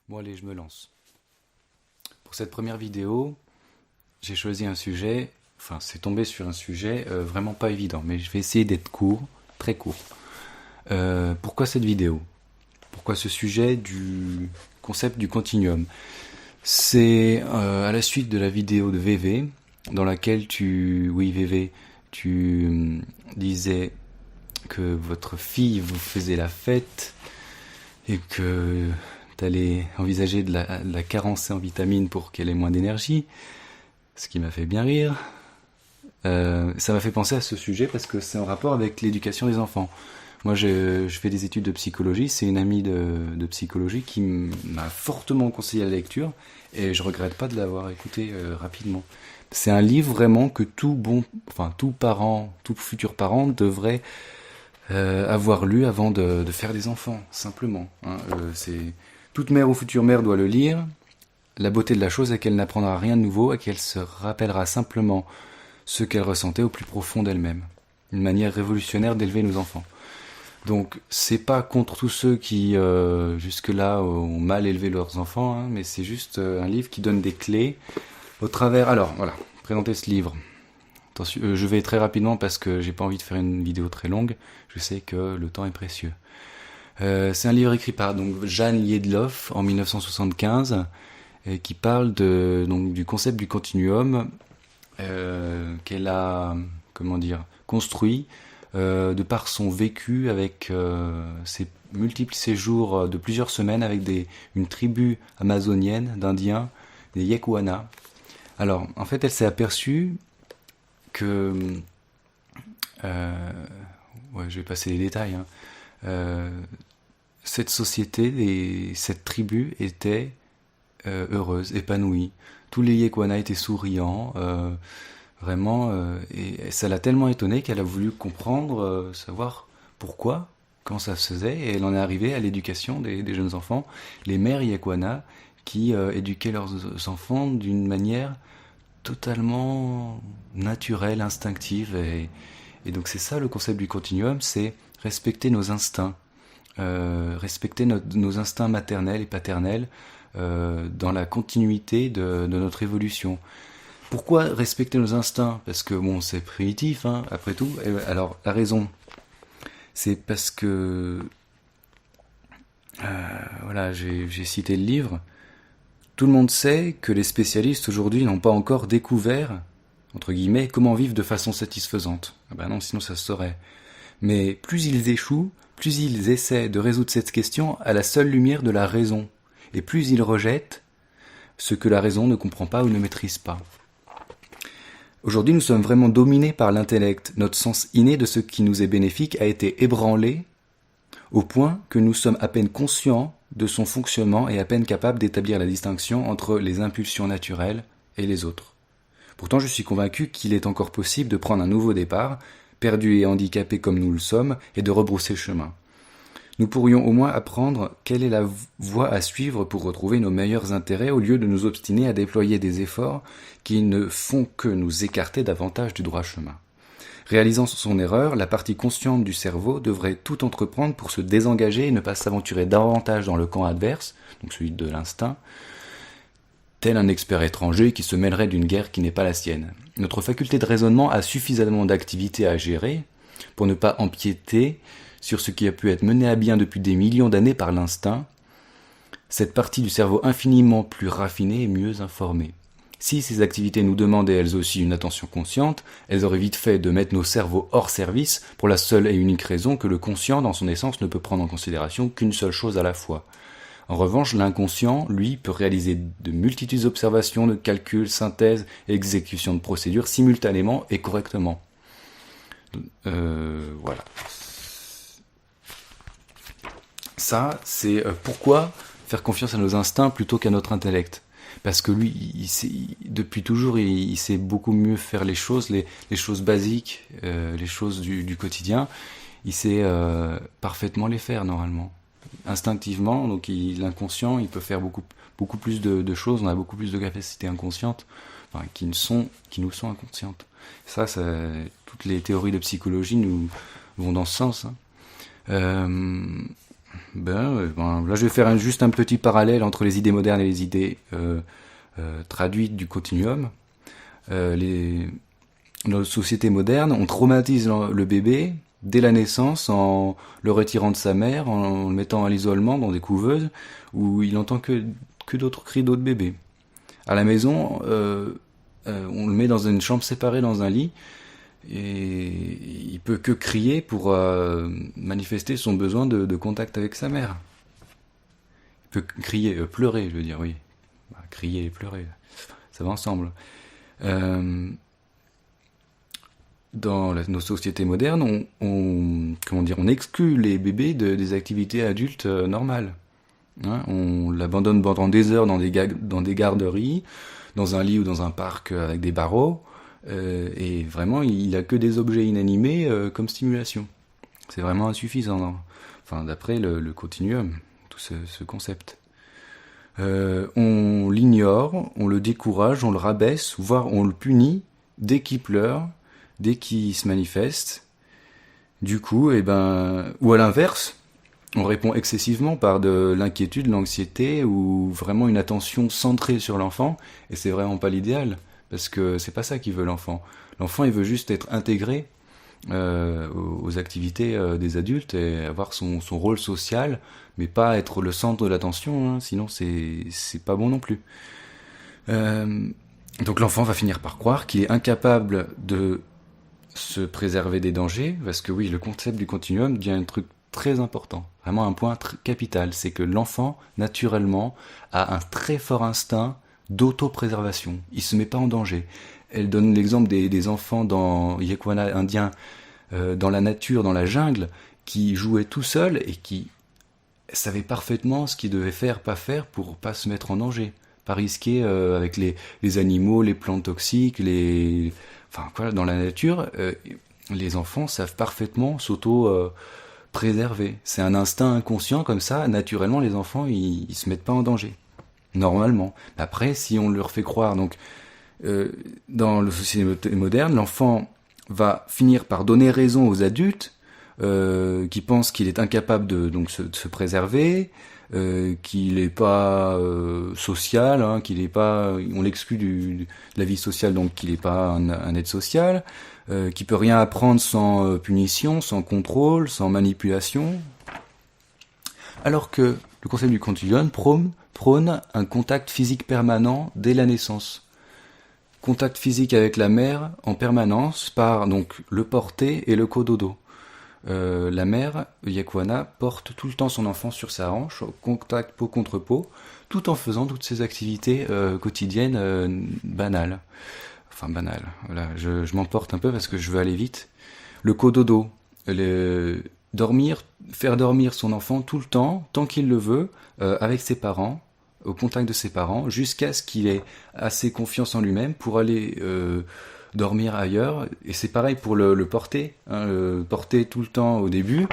Bon allez, je me lance. Pour cette première vidéo, j'ai choisi un sujet, enfin c'est tombé sur un sujet vraiment pas évident, mais je vais essayer d'être court, très court. Pourquoi cette vidéo? Pourquoi ce sujet du concept du continuum? C'est à la suite de la vidéo de VV, dans laquelle oui VV, tu disais que votre fille vous faisait la fête et que t'allais envisager de la carencer en vitamines pour qu'elle ait moins d'énergie, ce qui m'a fait bien rire. Ça m'a fait penser à ce sujet parce que c'est en rapport avec l'éducation des enfants. Moi, je fais des études de psychologie. C'est une amie de psychologie qui m'a fortement conseillé la lecture et je regrette pas de l'avoir écouté rapidement. C'est un livre vraiment que tout parent, tout futur parent devrait avoir lu avant de faire des enfants, simplement. Hein. Toute mère ou future mère doit le lire. La beauté de la chose est qu'elle n'apprendra rien de nouveau et qu'elle se rappellera simplement ce qu'elle ressentait au plus profond d'elle-même. Une manière révolutionnaire d'élever nos enfants. Donc, c'est pas contre tous ceux qui, jusque-là, ont mal élevé leurs enfants, hein, mais c'est juste un livre qui donne des clés au travers... Alors, voilà, présenter ce livre. Attention, je vais très rapidement parce que j'ai pas envie de faire une vidéo très longue. Je sais que le temps est précieux. C'est un livre écrit par donc, Jeanne Liedloff en 1975 qui parle du concept du continuum qu'elle a construit de par son vécu avec ses multiples séjours de plusieurs semaines avec une tribu amazonienne d'Indiens, des Yekuana. Alors, en fait, elle s'est aperçue que... je vais passer les détails. Hein. Cette société, cette tribu était heureuse, épanouie. Tous les Yekuana étaient souriants, vraiment, et ça l'a tellement étonnée qu'elle a voulu comprendre, savoir pourquoi, quand ça se faisait, et elle en est arrivée à l'éducation des jeunes enfants, les mères Yekuana qui éduquaient leurs enfants d'une manière totalement naturelle, instinctive, et donc c'est ça le concept du continuum, c'est respecter nos instincts, respecter nos instincts maternels et paternels dans la continuité de notre évolution. Pourquoi respecter nos instincts? Parce que bon, c'est primitif, hein, après tout. Alors la raison, c'est parce que voilà, j'ai cité le livre. Tout le monde sait que les spécialistes aujourd'hui n'ont pas encore découvert, entre guillemets, comment vivre de façon satisfaisante. Ah ben non, sinon ça se saurait. Mais plus ils échouent, plus ils essaient de résoudre cette question à la seule lumière de la raison. Et plus ils rejettent ce que la raison ne comprend pas ou ne maîtrise pas. Aujourd'hui, nous sommes vraiment dominés par l'intellect. Notre sens inné de ce qui nous est bénéfique a été ébranlé au point que nous sommes à peine conscients de son fonctionnement et à peine capables d'établir la distinction entre les impulsions naturelles et les autres. Pourtant, je suis convaincu qu'il est encore possible de prendre un nouveau départ, perdus et handicapés comme nous le sommes, et de rebrousser chemin. Nous pourrions au moins apprendre quelle est la voie à suivre pour retrouver nos meilleurs intérêts au lieu de nous obstiner à déployer des efforts qui ne font que nous écarter davantage du droit chemin. Réalisant son erreur, la partie consciente du cerveau devrait tout entreprendre pour se désengager et ne pas s'aventurer davantage dans le camp adverse, donc celui de l'instinct, tel un expert étranger qui se mêlerait d'une guerre qui n'est pas la sienne. Notre faculté de raisonnement a suffisamment d'activités à gérer pour ne pas empiéter sur ce qui a pu être mené à bien depuis des millions d'années par l'instinct, cette partie du cerveau infiniment plus raffinée et mieux informée. Si ces activités nous demandaient elles aussi une attention consciente, elles auraient vite fait de mettre nos cerveaux hors service pour la seule et unique raison que le conscient, dans son essence, ne peut prendre en considération qu'une seule chose à la fois. En revanche, l'inconscient, lui, peut réaliser de multitudes d'observations, de calculs, synthèses et exécutions de procédures simultanément et correctement. Voilà. Ça, c'est pourquoi faire confiance à nos instincts plutôt qu'à notre intellect. Parce que lui, depuis toujours, il sait beaucoup mieux faire les choses basiques, les choses du quotidien. Il sait parfaitement les faire, normalement. Instinctivement, donc l'inconscient, il peut faire beaucoup plus de choses. On a beaucoup plus de capacités inconscientes, enfin, qui nous sont inconscientes. Ça, toutes les théories de psychologie vont dans ce sens. Hein. Là, je vais faire juste un petit parallèle entre les idées modernes et les idées traduites du continuum. Nos sociétés modernes, on traumatise le bébé dès la naissance en le retirant de sa mère, en le mettant à l'isolement dans des couveuses où il entend que d'autres cris d'autres bébés. À la maison, on le met dans une chambre séparée dans un lit et il peut que crier pour manifester son besoin de contact avec sa mère. Il peut crier, pleurer, je veux dire, oui. Crier et pleurer, ça va ensemble. Dans nos sociétés modernes, on exclut les bébés des activités adultes normales. Hein, on l'abandonne pendant des heures dans des garderies, dans un lit ou dans un parc avec des barreaux, et vraiment il a que des objets inanimés comme stimulation. C'est vraiment insuffisant, d'après le continuum, tout ce concept. On l'ignore, on le décourage, on le rabaisse, voire on le punit dès qu'il pleure, dès qu'il se manifeste. Du coup, ou à l'inverse, on répond excessivement par de l'inquiétude, l'anxiété ou vraiment une attention centrée sur l'enfant, et c'est vraiment pas l'idéal, parce que c'est pas ça qu'il veut l'enfant. L'enfant, il veut juste être intégré aux activités des adultes et avoir son rôle social, mais pas être le centre de l'attention, hein, sinon c'est pas bon non plus. Donc l'enfant va finir par croire qu'il est incapable de se préserver des dangers, parce que oui, le concept du continuum devient un truc très important, vraiment un point capital, c'est que l'enfant, naturellement, a un très fort instinct d'autopréservation. Il se met pas en danger. Elle donne l'exemple des enfants dans Yekwana indien, dans la nature, dans la jungle, qui jouaient tout seuls et qui savaient parfaitement ce qu'ils devaient faire, pas faire, pour pas se mettre en danger, pas risquer avec les animaux, les plantes toxiques, dans la nature, les enfants savent parfaitement préserver. C'est un instinct inconscient comme ça, naturellement les enfants ils se mettent pas en danger. Normalement. Après, si on leur fait croire, dans le société moderne, l'enfant va finir par donner raison aux adultes qui pensent qu'il est incapable de se préserver, qu'il n'est pas social, hein, on l'exclut de la vie sociale, donc qu'il n'est pas un être social, qui peut rien apprendre sans punition, sans contrôle, sans manipulation. Alors que le concept du continuum prône un contact physique permanent dès la naissance. Contact physique avec la mère en permanence par donc le porter et le cododo. La mère, Yekwana, porte tout le temps son enfant sur sa hanche, au contact peau contre peau, tout en faisant toutes ses activités quotidiennes banales. Enfin banales, voilà, je m'emporte un peu parce que je veux aller vite. Le cododo, faire dormir son enfant tout le temps, tant qu'il le veut, avec ses parents, au contact de ses parents, jusqu'à ce qu'il ait assez confiance en lui-même pour aller dormir ailleurs. Et c'est pareil pour le porter, hein, le porter tout le temps au début,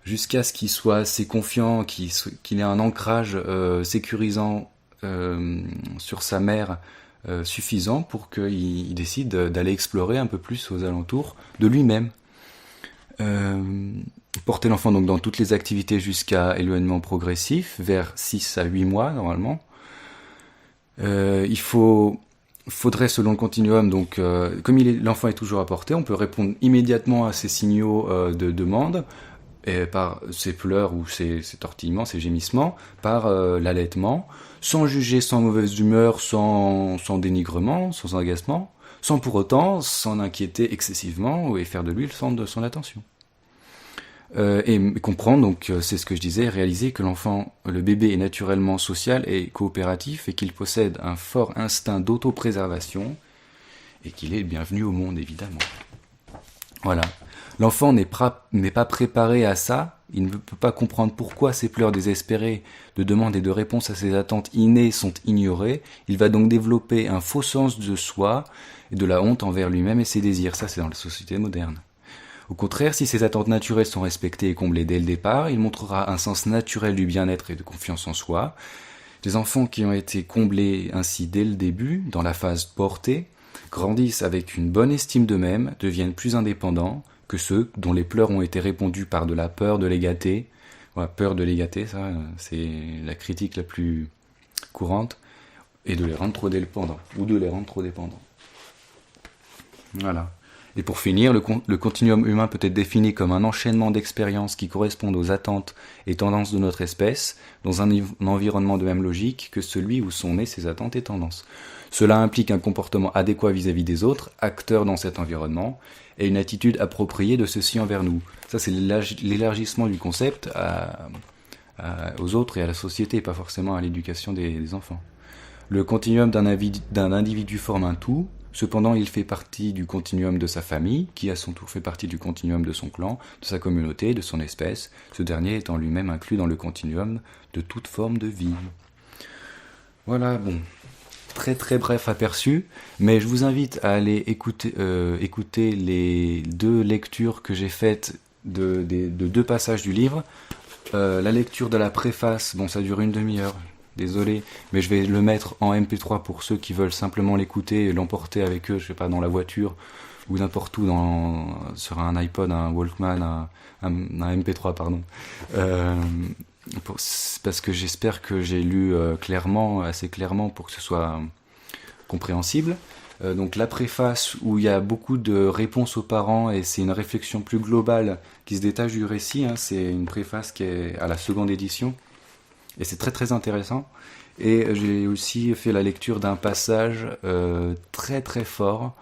jusqu'à ce qu'il soit assez confiant, qu'il ait un ancrage sécurisant sur sa mère suffisant pour qu'il décide d'aller explorer un peu plus aux alentours de lui-même. Porter l'enfant donc dans toutes les activités jusqu'à éloignement progressif, vers 6 à 8 mois normalement. Faudrait, selon le continuum, donc comme l'enfant est toujours à portée, on peut répondre immédiatement à ces signaux de demande, et par ses pleurs ou ses tortillements, ses gémissements, par l'allaitement, sans juger, sans mauvaise humeur, sans dénigrement, sans agacement, sans pour autant s'en inquiéter excessivement et faire de lui le centre de son attention. Et comprendre, donc c'est ce que je disais, réaliser que le bébé est naturellement social et coopératif et qu'il possède un fort instinct d'autopréservation et qu'il est le bienvenu au monde, évidemment. Voilà. L'enfant n'est pas préparé à ça, il ne peut pas comprendre pourquoi ses pleurs désespérés de demande et de réponse à ses attentes innées sont ignorées. Il va donc développer un faux sens de soi et de la honte envers lui-même et ses désirs. Ça, c'est dans la société moderne. Au contraire, si ses attentes naturelles sont respectées et comblées dès le départ, il montrera un sens naturel du bien-être et de confiance en soi. Les enfants qui ont été comblés ainsi dès le début, dans la phase portée, grandissent avec une bonne estime d'eux-mêmes, deviennent plus indépendants que ceux dont les pleurs ont été répondus par de la peur de les gâter Voilà, peur de les gâter, ça, c'est la critique la plus courante, et de les rendre trop dépendants, ou de les rendre trop dépendants. Voilà. Et pour finir, le continuum humain peut être défini comme un enchaînement d'expériences qui correspondent aux attentes et tendances de notre espèce, dans un environnement de même logique que celui où sont nées ces attentes et tendances. Cela implique un comportement adéquat vis-à-vis des autres, acteurs dans cet environnement, et une attitude appropriée de ceux-ci envers nous. Ça, c'est l'élargissement du concept aux autres et à la société, pas forcément à l'éducation des enfants. Le continuum d'un individu forme un tout. Cependant, il fait partie du continuum de sa famille, qui à son tour fait partie du continuum de son clan, de sa communauté, de son espèce, ce dernier étant lui-même inclus dans le continuum de toute forme de vie. Voilà, bon, très très bref aperçu, mais je vous invite à aller écouter les 2 lectures que j'ai faites de 2 passages du livre. La lecture de la préface, bon, ça dure une demi-heure. Désolé, mais je vais le mettre en MP3 pour ceux qui veulent simplement l'écouter et l'emporter avec eux, je sais pas, dans la voiture ou n'importe où, sur un iPod, un Walkman, un MP3, pardon. Parce que j'espère que j'ai lu assez clairement pour que ce soit compréhensible. Donc la préface où il y a beaucoup de réponses aux parents et c'est une réflexion plus globale qui se détache du récit, hein, c'est une préface qui est à la 2e édition. Et c'est très très intéressant. Et j'ai aussi fait la lecture d'un passage très très fort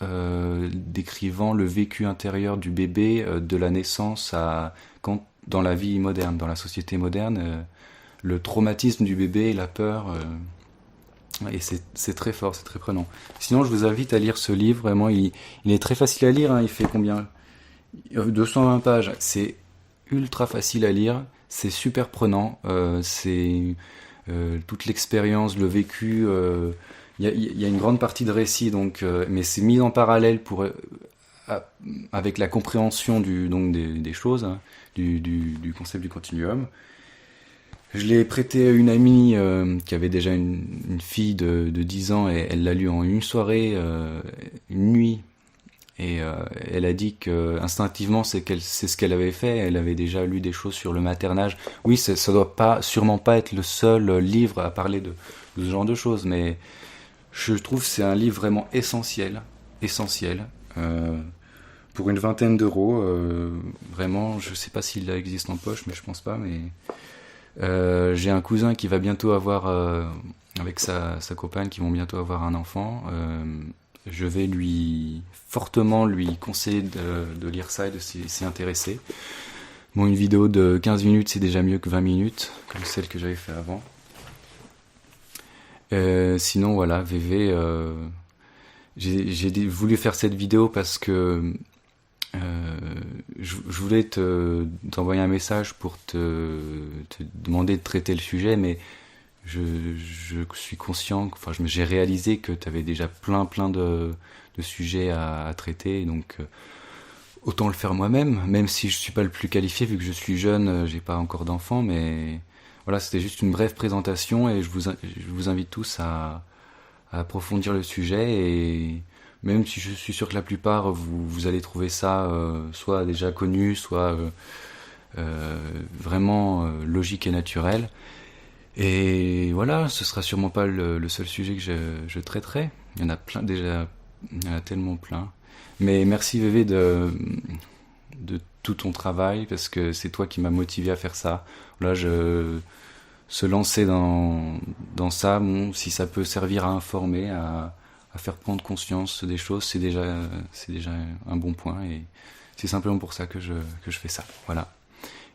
décrivant le vécu intérieur du bébé de la naissance dans la vie moderne, dans la société moderne, le traumatisme du bébé et la peur. Et c'est très fort, c'est très prenant. Sinon, je vous invite à lire ce livre. Vraiment, il est très facile à lire. Hein, il fait combien 220 pages. C'est ultra facile à lire. C'est super prenant, c'est toute l'expérience, le vécu. Il y a une grande partie de récit, donc, mais c'est mis en parallèle avec la compréhension des choses, hein, du concept du continuum. Je l'ai prêté à une amie qui avait déjà une fille de 10 ans et elle l'a lu en une soirée, une nuit. Et elle a dit que instinctivement c'est ce qu'elle avait fait. Elle avait déjà lu des choses sur le maternage. Oui, ça doit sûrement pas être le seul livre à parler de ce genre de choses, mais je trouve que c'est un livre vraiment essentiel. Pour une vingtaine d'euros, vraiment, je sais pas s'il existe en poche, mais je pense pas. Mais j'ai un cousin qui va bientôt avoir, avec sa compagne, qui vont bientôt avoir un enfant. Je vais fortement lui conseiller de lire ça et de s'y intéresser. Bon, une vidéo de 15 minutes, c'est déjà mieux que 20 minutes, comme celle que j'avais fait avant. Sinon, voilà, VV, j'ai voulu faire cette vidéo parce que je voulais t'envoyer un message pour te demander de traiter le sujet, mais je suis conscient, j'ai réalisé que tu avais déjà plein de sujets à traiter, donc autant le faire moi-même, même si je suis pas le plus qualifié vu que je suis jeune, j'ai pas encore d'enfant, mais voilà, c'était juste une brève présentation et je vous invite tous à approfondir le sujet, et même si je suis sûr que la plupart vous allez trouver ça soit déjà connu, soit vraiment logique et naturel. Et voilà, ce sera sûrement pas le seul sujet que je traiterai. Il y en a plein déjà, il y en a tellement plein. Mais merci VV de tout ton travail, parce que c'est toi qui m'as motivé à faire ça. Là, se lancer dans ça, bon, si ça peut servir à informer, à faire prendre conscience des choses, c'est déjà un bon point, et c'est simplement pour ça que je fais ça. Voilà.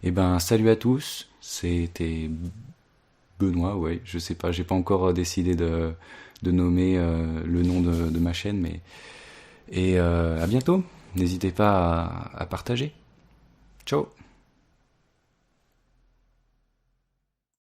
Et ben, salut à tous. C'était Benoît, ouais, je sais pas, j'ai pas encore décidé de nommer le nom de ma chaîne, mais à bientôt. N'hésitez pas à partager. Ciao.